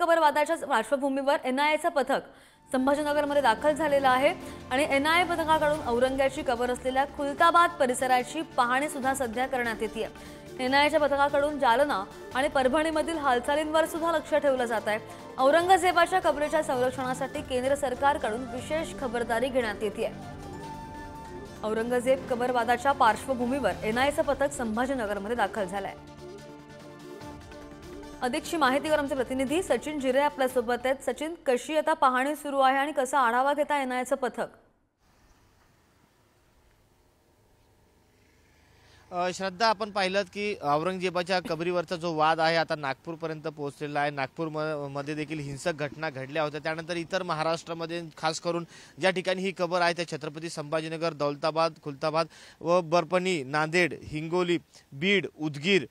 कबर वादाच्या पार्श्वभूमीवर एनआयएचं पथक संभाजीनगरमध्ये दाखल झालेलं आहे आणि एनआयए पथकाकडून औरंग्याची कबर असलेल्या खुलताबाद परिसराची पाहणी सुद्धा सध्या करण्यात येते। एनआयएच्या पथकाकडून जालना आणि परभणीमधील हालचालींवर सुद्धा लक्ष ठेवलं जात आहे। औरंगजेबाच्या कबरेच्या संरक्षणासाठी केंद्र सरकारकडून विशेष खबरदारी घेण्यात येते। औरंगजेब कबर वादाच्या पार्श्वभूमीवर एनआयएचं पथक संभाजीनगरमध्ये दाखल झालंय। अधिकची माहिती आमचे प्रतिनिधी सचिन जिरे आपल्या सोबत आहेत। सचिन, कशी आता पाहणी सुरू आहे आणि कसा आढावा घेता एनआयएचं पथक? श्रद्धा, आपण पाहिलं की औरंगजेबाच्या कबरीवरचा जो वाद आहे आता नागपूरपर्यंत पोहोचलेला आहे। नागपूरमध्ये देखील हिंसक घटना घडल्या होत्या। त्यानंतर इतर महाराष्ट्रामध्ये खास करून ज्या ठिकाणी ही कबर आहे त्या छत्रपती संभाजीनगर, दौलताबाद, खुलताबाद व बरपणी, नांदेड, हिंगोली, बीड, उदगीर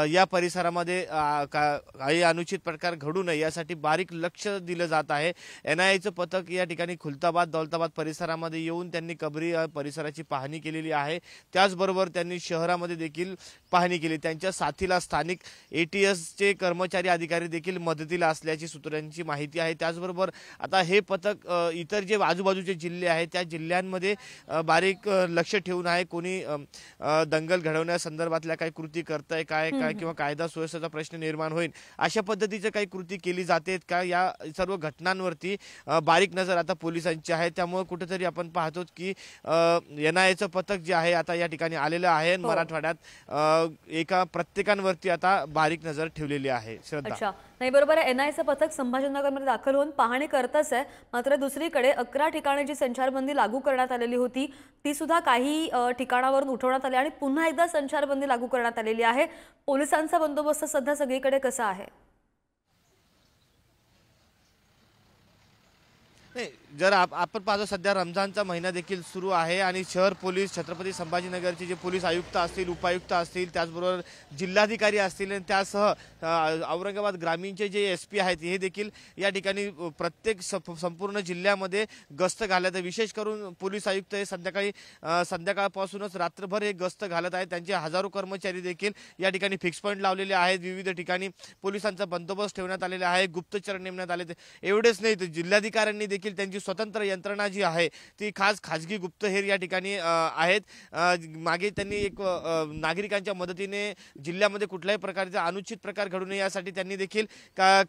या परिसरामध्ये काही अनुचित प्रकार घडू नये यासाठी बारीक लक्ष दिलं जात आहे। एनआयएचं पथक या ठिकाणी खुलताबाद, दौलताबाद परिसरामध्ये येऊन त्यांनी कबरी परिसराची पाहणी केलेली आहे। त्याचबरोबर त्यांनी शहरामध्ये देखील पाहणी केली। त्यांच्या साथीला स्थानिक एटीएसचे कर्मचारी, अधिकारी देखील मदतीला असल्याची सूत्रांची माहिती आहे। त्याचबरोबर आता हे पथक इतर जे आजूबाजूचे जिल्हे आहेत त्या जिल्ह्यांमध्ये बारीक लक्ष ठेवून आहे। कोणी दंगल घडवण्यासंदर्भातल्या काही कृती करताय काय किंवा कायदा सुव्यवस्थेचा प्रश्न निर्माण होईल अशा पद्धतीची काही कृती केली जाते का, या सर्व घटनांवरती बारीक नजर आता पोलिसांची आहे। त्यामुळे कुठेतरी आपण पाहतो की एनआयएचं पथक जे आहे आता या ठिकाणी आलेलं आहे। मराठवाड्यात एका प्रत्येकांवरती आता बारीक नजर ठेवलेली आहे। अच्छा, नाही बरोबर आहे। एनआयएचं पथक संभाजीनगरमध्ये दाखल होऊन पाहणी करतच आहे। मात्र दुसरीकडे 11 ठिकाणी जी संचारबंदी लागू करण्यात आलेली होती ती सुद्धा काही ठिकाणावरून उठवण्यात आली आणि पुन्हा एकदा संचारबंदी लागू करण्यात आलेली आहे। पोलिसांचा बंदोबस्त सध्या सगळीकडे कसा आहे? जर आपण पाहतो सध्या रमजानचा महिना देखील सुरू आहे आणि शहर पोलीस, छत्रपती संभाजीनगरचे जे पोलीस आयुक्त असतील, उपायुक्त असतील, त्याचबरोबर जिल्हाधिकारी असतील आणि त्यासह औरंगाबाद ग्रामीणचे जे एसपी आहेत हे देखील या ठिकाणी प्रत्येक संपूर्ण जिल्ह्यामध्ये गस्त घालत आहे। विशेष करून पोलीस आयुक्त हे संध्याकाळपासूनच रात्रभर हे गस्त घालत आहेत। त्यांचे हजारो कर्मचारी देखील या ठिकाणी फिक्स पॉईंट लावलेले आहेत। विविध ठिकाणी पोलिसांचा बंदोबस्त ठेवण्यात आलेला आहे, गुप्तचर नेमण्यात आले। एवढेच नाही तर जिल्हाधिकाऱ्यांनी देखील त्यांची स्वतंत्र यंत्रणा जी आहे ती खाजगी गुप्तहेर या ठिकाणी आहेत। मागे त्यांनी एक नागरिकांच्या मदतीने जिल्ह्यामध्ये कुठल्याही प्रकारचा अनुचित प्रकार घडू नये यासाठी त्यांनी देखील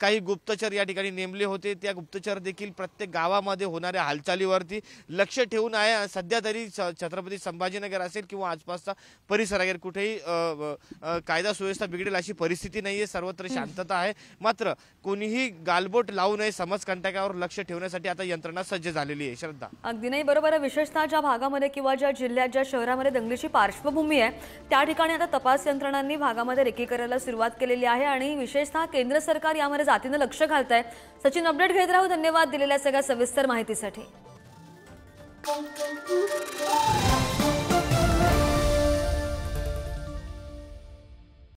काही गुप्तचर या ठिकाणी नेमले होते। त्या गुप्तचर देखील प्रत्येक गावामध्ये होणाऱ्या हालचालीवरती लक्ष ठेवून आहे। सध्या तरी छत्रपती संभाजीनगर असेल किंवा आसपासचा परिसर असेल कुठेही कायदा सुव्यवस्था बिघडेल अशी परिस्थिती नाहीये। सर्वत्र शांतता आहे। मात्र कोणीही गालबोट लावू नये, समाजकंटकावर लक्ष ठेवण्यासाठी आता यंत्रणा सज्ज झालेली आहे। श्रद्धा, अगदी नाही बरोबर आहे। विशेषतः ज्या भागामध्ये किंवा ज्या जिल्ह्यात, ज्या शहरामध्ये दंगलीची पार्श्वभूमी आहे त्या ठिकाणी आता तपास यंत्रणांनी भागामध्ये रेकी करायला सुरुवात केलेली आहे आणि विशेषतः केंद्र सरकार यामध्ये जातीनं लक्ष घालत आहे। सचिन, अपडेट घेत राहू। धन्यवाद दिलेल्या सगळ्या सविस्तर माहितीसाठी।